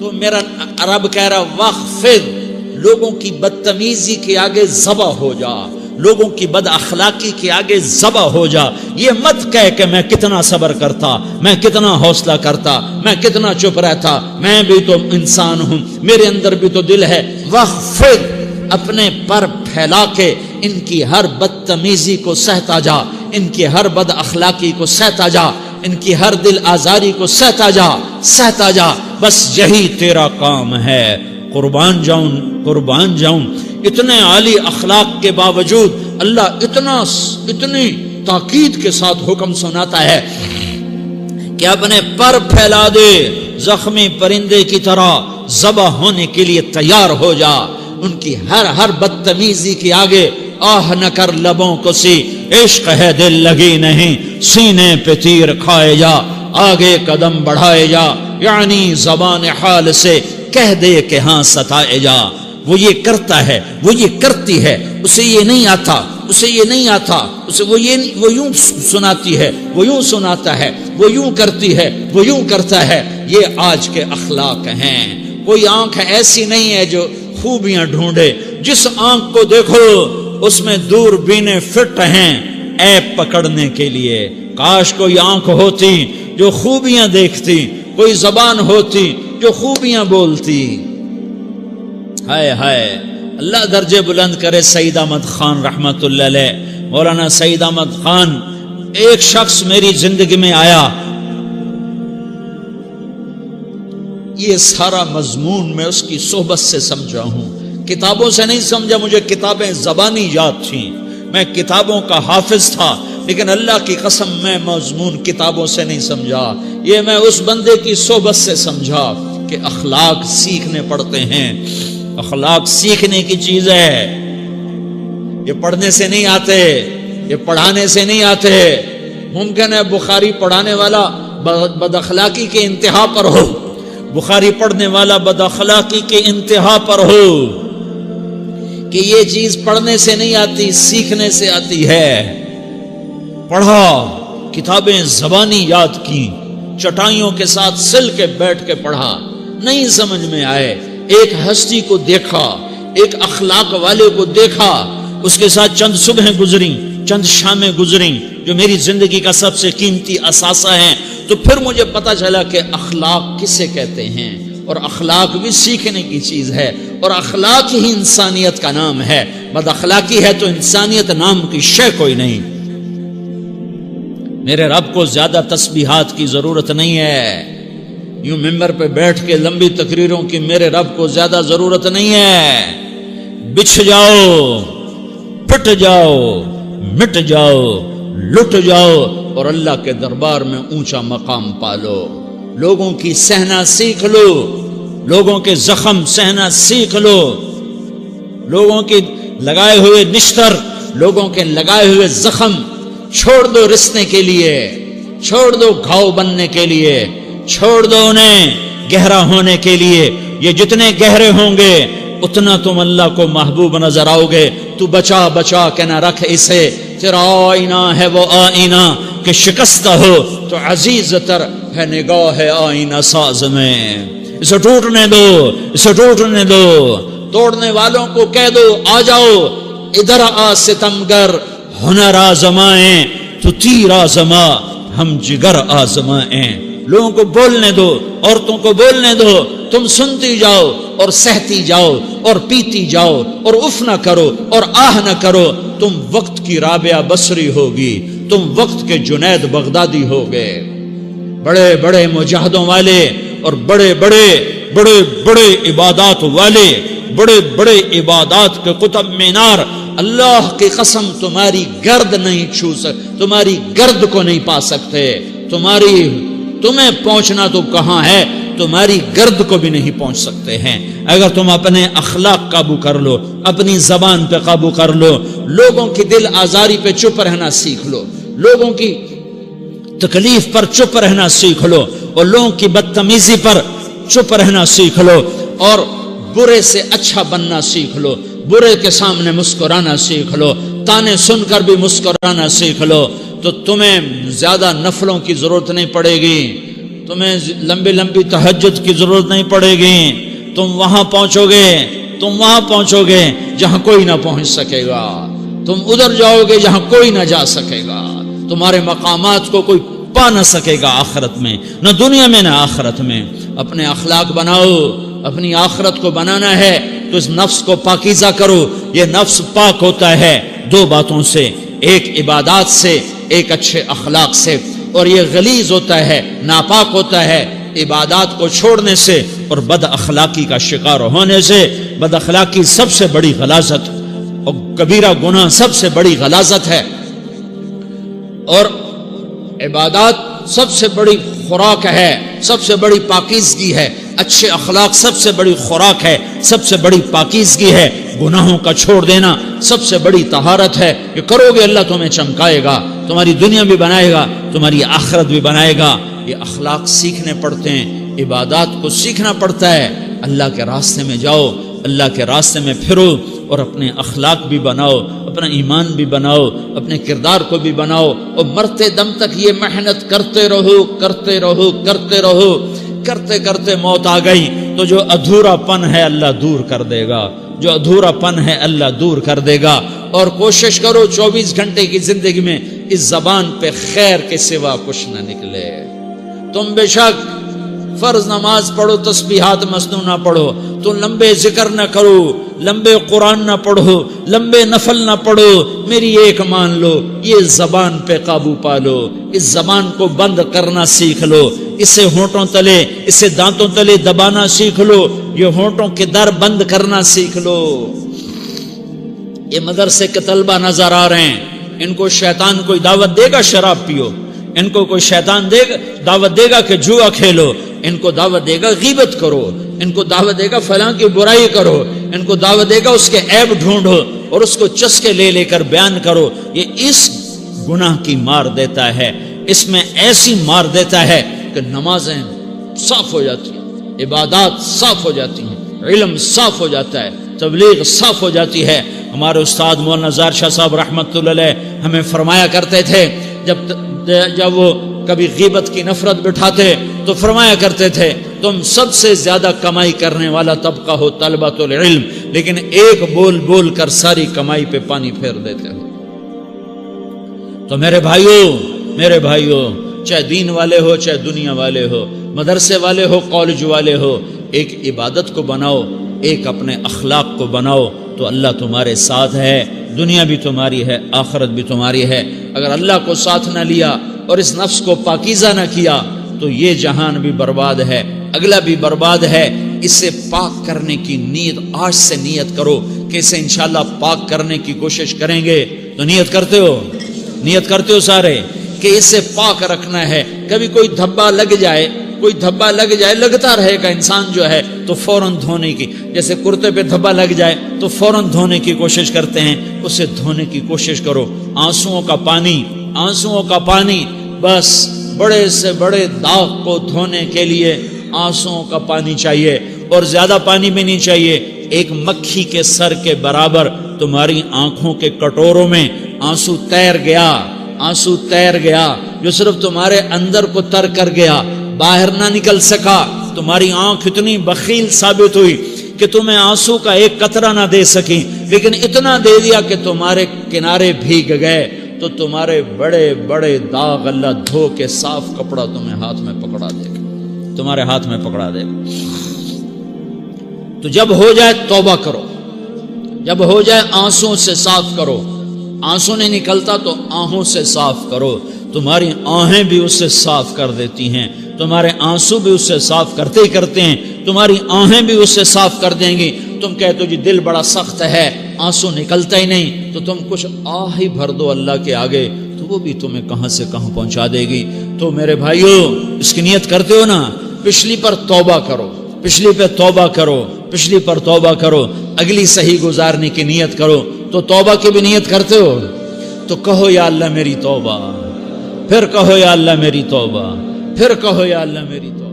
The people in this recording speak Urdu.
تو میرا رب کہہ رہا وَخْفِضْ، لوگوں کی بدتمیزی کے آگے ذبح ہو جا، لوگوں کی بد اخلاقی کے آگے ذبح ہو جا. یہ مت کہہ کہ میں کتنا صبر کرتا، میں کتنا حوصلہ کرتا، میں کتنا چپ رہتا، میں بھی تو انسان ہوں، میرے اندر بھی تو دل ہے. وَخْفِضْ، اپنے پر پھیلا کے ان کی ہر بدتمیزی کو سہتا جا، ان کی ہر بد اخلاقی کو سہتا جا، ان کی ہر دل آزاری کو سہتا جا، سہتا جا. بس یہی تیرا کام ہے. قربان جاؤں، قربان جاؤں. اتنے عالی اخلاق کے باوجود اللہ اتنی تاکید کے ساتھ حکم سناتا ہے کہ اپنے پر پھیلا دے، زخمی پرندے کی طرح ذبح ہونے کے لیے تیار ہو جا. ان کی ہر بدتمیزی کے آگے آہ نہ کر لبوں کو سی، عشق ہے دل لگی نہیں، سینے پہ تیر کھائے جا، آگے قدم بڑھائے جا، یعنی زبان حال سے کہہ دے کہ ہاں ستائے جا. وہ یہ کرتا ہے، وہ یہ کرتی ہے، اسے یہ نہیں آتا، اسے یہ نہیں آتا، اسے وہ یوں سناتی ہے، وہ یوں سناتا ہے، وہ یوں کرتی ہے، وہ یوں کرتا ہے. یہ آج کے اخلاق ہیں. کوئی آنکھ ایسی نہیں ہے جو خوبیاں ڈھونڈے. جس آنکھ کو دیکھو اس میں دوربینیں فٹ ہیں عیب پکڑنے کے لیے. کاش کوئی آنکھ ہوتی جو خوبیاں دیکھتی، کوئی زبان ہوتی جو خوبیاں بولتی. ہائے ہائے، اللہ درجے بلند کرے سعید احمد خان رحمت اللہ علیہ. مولانا سعید احمد خان، ایک شخص میری زندگی میں آیا، یہ سارا مضمون میں اس کی صحبت سے سمجھا ہوں، کتابوں سے نہیں سمجھا. مجھے کتابیں زبانی یاد تھیں، میں کتابوں کا حافظ تھا، لیکن اللہ کی قسم میں مضمون کتابوں سے نہیں سمجھا. یہ میں اس بندے کی صحبت سے سمجھا کہ اخلاق سیکھنے پڑتے ہیں. اخلاق سیکھنے کی چیز ہے، یہ پڑھنے سے نہیں آتے، یہ پڑھانے سے نہیں آتے. ممکن ہے بخاری پڑھانے والا بد اخلاقی کے انتہا پر ہو، بخاری پڑھنے والا بد اخلاقی کے انتہا پر ہو، کہ یہ چیز پڑھنے سے نہیں آتی، سیکھنے سے آتی ہے. پڑھا، کتابیں زبانی یاد کی، چٹائیوں کے ساتھ سل کے بیٹھ کے پڑھا، نہیں سمجھ میں آئے. ایک ہستی کو دیکھا، ایک اخلاق والے کو دیکھا، اس کے ساتھ چند صبحیں گزریں، چند شامیں گزریں جو میری زندگی کا سب سے قیمتی اثاثہ ہیں. تو پھر مجھے پتا چلا کہ اخلاق کسے کہتے ہیں، اور اخلاق بھی سیکھنے کی چیز ہے، اور اخلاق ہی انسانیت کا نام ہے. بد اخلاقی ہے تو انسانیت نام کی شے کوئی نہیں. میرے رب کو زیادہ تسبیحات کی ضرورت نہیں ہے، یوں ممبر پہ بیٹھ کے لمبی تقریروں کی میرے رب کو زیادہ ضرورت نہیں ہے. بچھ جاؤ، پٹ جاؤ، مٹ جاؤ، لٹ جاؤ، اور اللہ کے دربار میں اونچا مقام پالو. لوگوں کی سہنا سیکھ لو، لوگوں کے زخم سہنا سیکھ لو، لوگوں کے لگائے ہوئے نشتر، لوگوں کے لگائے ہوئے زخم چھوڑ دو رسنے کے لیے، چھوڑ دو گھاؤ بننے کے لیے، چھوڑ دو انہیں گہرا ہونے کے لیے. یہ جتنے گہرے ہوں گے اتنا تم اللہ کو محبوب نظر آؤ گے. تو بچا بچا کے نہ رکھ اسے، تیرا آئینہ ہے وہ آئینہ کہ شکستہ ہو تو عزیز تر ہے نگاہ آئینہ ساز میں. اسے ٹوٹنے دو، اسے ٹوٹنے دو. توڑنے والوں کو کہہ دو آ جاؤ ادھر آ ستمگر، ہنر آزمائیں تو تیر آزما، ہم جگر آزمائیں. لوگوں کو بولنے دو، عورتوں کو بولنے دو، تم سنتی جاؤ اور سہتی جاؤ اور پیتی جاؤ اور اف نہ کرو اور آہ نہ کرو. تم وقت کی رابعہ بصری ہوگی، تم وقت کے جنید بغدادی ہوگے. بڑے بڑے مجاہدوں والے اور بڑے بڑے بڑے بڑے عبادات والے، بڑے بڑے عبادات کے قطب مینار، اللہ کی قسم تمہاری گرد نہیں چھو سکتے، تمہاری گرد کو نہیں پا سکتے. تمہیں پہنچنا تو کہاں ہے، تمہاری گرد کو بھی نہیں پہنچ سکتے ہیں. اگر تم اپنے اخلاق قابو کر لو، اپنی زبان پہ قابو کر لو، لوگوں کی دل آزاری پہ چپ رہنا سیکھ لو، لوگوں کی تکلیف پر چپ رہنا سیکھ لو، اور لوگوں کی بدتمیزی پر چپ رہنا سیکھ لو، اور برے سے اچھا بننا سیکھ لو، برے کے سامنے مسکرانا سیکھ لو، تانے سن کر بھی مسکرانا سیکھ لو، تو تمہیں زیادہ نفلوں کی ضرورت نہیں پڑے گی. تمہیں لمبی لمبی تہجد کی ضرورت نہیں پڑے گی. تم وہاں پہنچو گے جہاں کوئی نہ پہنچ سکے گا. تم ادھر جاؤ گے جہاں کوئی نہ جا سکے گا. تمہارے مقامات کو کوئی پا نہ سکے گا آخرت میں، نہ دنیا میں نہ آخرت میں. اپنے اخلاق بناؤ. اپنی آخرت کو بنانا ہے تو اس نفس کو پاکیزہ کرو. یہ نفس پاک ہوتا ہے دو باتوں سے، ایک عبادات سے، ایک اچھے اخلاق سے. اور یہ غلیظ ہوتا ہے، ناپاک ہوتا ہے عبادات کو چھوڑنے سے اور بد اخلاقی کا شکار ہونے سے. بد اخلاقی سب سے بڑی غلاظت اور کبیرہ گناہ سب سے بڑی غلاظت ہے، اور عبادات سب سے بڑی خوراک ہے، سب سے بڑی پاکیزگی ہے. اچھے اخلاق سب سے بڑی خوراک ہے، سب سے بڑی پاکیزگی ہے. گناہوں کا چھوڑ دینا سب سے بڑی طہارت ہے. یہ کرو گے اللہ تمہیں چمکائے گا، تمہاری دنیا بھی بنائے گا، تمہاری آخرت بھی بنائے گا. یہ اخلاق سیکھنے پڑتے ہیں، عبادات کو سیکھنا پڑتا ہے. اللہ کے راستے میں جاؤ، اللہ کے راستے میں پھرو، اور اپنے اخلاق بھی بناؤ، اپنا ایمان بھی بناؤ، اپنے کردار کو بھی بناؤ. اور مرتے دم تک یہ محنت کرتے رہو. کرتے کرتے موت آ گئی تو جو ادھورا پن ہے اللہ دور کر دے گا. جو ادھورا پن ہے اللہ دور کر دے گا. اور کوشش کرو 24 گھنٹے کی زندگی میں اس زبان پہ خیر کے سوا کچھ نہ نکلے. تم بے شک فرض نماز پڑھو، تسبیحات مسنون نہ پڑھو، تو لمبے ذکر نہ کرو، لمبے قرآن نہ پڑھو، لمبے نفل نہ پڑھو. میری ایک مان لو، یہ زبان پہ قابو پالو. اس زبان کو بند کرنا سیکھ لو. اسے ہونٹوں تلے، اسے دانتوں تلے دبانا سیکھ لو. یہ ہونٹوں کے در بند کرنا سیکھ لو. یہ مدرسے کے طلبہ نظر آ رہے ہیں، ان کو شیطان کوئی دعوت دے گا شراب پیو، ان کو کوئی شیطان دعوت دے گا کہ جوا کھیلو، ان کو دعوت دے گا غیبت کرو، ان کو دعوت دے گا فلاں کی برائی کرو، ان کو دعوت دے گا اس کے عیب ڈھونڈو اور اس کو چسکے لے کر بیان کرو. یہ اس گناہ کی مار دیتا ہے، اس میں ایسی مار دیتا ہے کہ نمازیں صاف ہو جاتی ہیں، عبادات صاف ہو جاتی ہیں، علم صاف ہو جاتا ہے، تبلیغ صاف ہو جاتی ہے. ہمارے استاد مولانا زار شاہ صاحب رحمۃ اللہ علیہ ہمیں فرمایا کرتے تھے، جب وہ کبھی غیبت کی نفرت بٹھاتے تو فرمایا کرتے تھے تم سب سے زیادہ کمائی کرنے والا طبقہ ہو طلبۃ العلم، لیکن ایک بول کر ساری کمائی پہ پانی پھیر دیتے ہو. تو میرے بھائیوں چاہے دین والے ہو، چاہے دنیا والے ہو، مدرسے والے ہو، کالج والے ہو، ایک عبادت کو بناؤ، ایک اپنے اخلاق کو بناؤ تو اللہ تمہارے ساتھ ہے. دنیا بھی تمہاری ہے، آخرت بھی تمہاری ہے. اگر اللہ کو ساتھ نہ لیا اور اس نفس کو پاکیزہ نہ کیا تو یہ جہان بھی برباد ہے، اگلا بھی برباد ہے. اسے پاک کرنے کی نیت آج سے نیت کرو کہ اسے انشاءاللہ پاک کرنے کی کوشش کریں گے. تو نیت کرتے ہو سارے کہ اسے پاک رکھنا ہے. کبھی کوئی دھبا لگ جائے لگتا رہے گا انسان جو ہے تو فوراً دھونے کی، جیسے کرتے پہ دھبا لگ جائے تو فوراً دھونے کی کوشش کرتے ہیں، اسے دھونے کی کوشش کرو. آنسوؤں کا پانی بس بڑے سے بڑے داغ کو دھونے کے لیے آنسوؤں کا پانی چاہیے، اور زیادہ پانی بھی نہیں چاہیے. ایک مکھی کے سر کے برابر تمہاری آنکھوں کے کٹوروں میں آنسو تیر گیا جو صرف تمہارے اندر کو تر کر گیا، باہر نہ نکل سکا. تمہاری آنکھ اتنی بخیل ثابت ہوئی کہ تمہیں آنسو کا ایک قطرہ نہ دے سکی، لیکن اتنا دے دیا کہ تمہارے کنارے بھیگ گئے. تو تمہارے بڑے بڑے داغ اللہ دھو کے صاف کپڑا تمہیں ہاتھ میں پکڑا دے گا، تمہارے ہاتھ میں پکڑا دے گا. تو جب ہو جائے توبہ کرو، جب ہو جائے آنسوں سے صاف کرو. آنسو نہیں نکلتا تو آہوں سے صاف کرو. تمہاری آہیں بھی اس سے صاف کر دیتی ہیں، تمہارے آنسو بھی اس سے صاف کرتے ہیں، تمہاری آہیں بھی اس سے صاف کر دیں گی. تم کہتے ہو جی دل بڑا سخت ہے، آنسو نکلتا ہی نہیں، تو تم کچھ آہ ہی بھر دو اللہ کے آگے، تو وہ بھی تمہیں کہاں سے کہاں پہنچا دے گی. تو میرے بھائیوں اس کی نیت کرتے ہو نا، پچھلی پر توبہ کرو، پچھلی پر توبہ کرو، اگلی صحیح گزارنے کی نیت کرو. تو توبہ کی بھی نیت کرتے ہو تو کہو یا اللہ میری توبہ، پھر کہو یا اللہ میری توبہ، پھر کہو یا اللہ میری توبہ.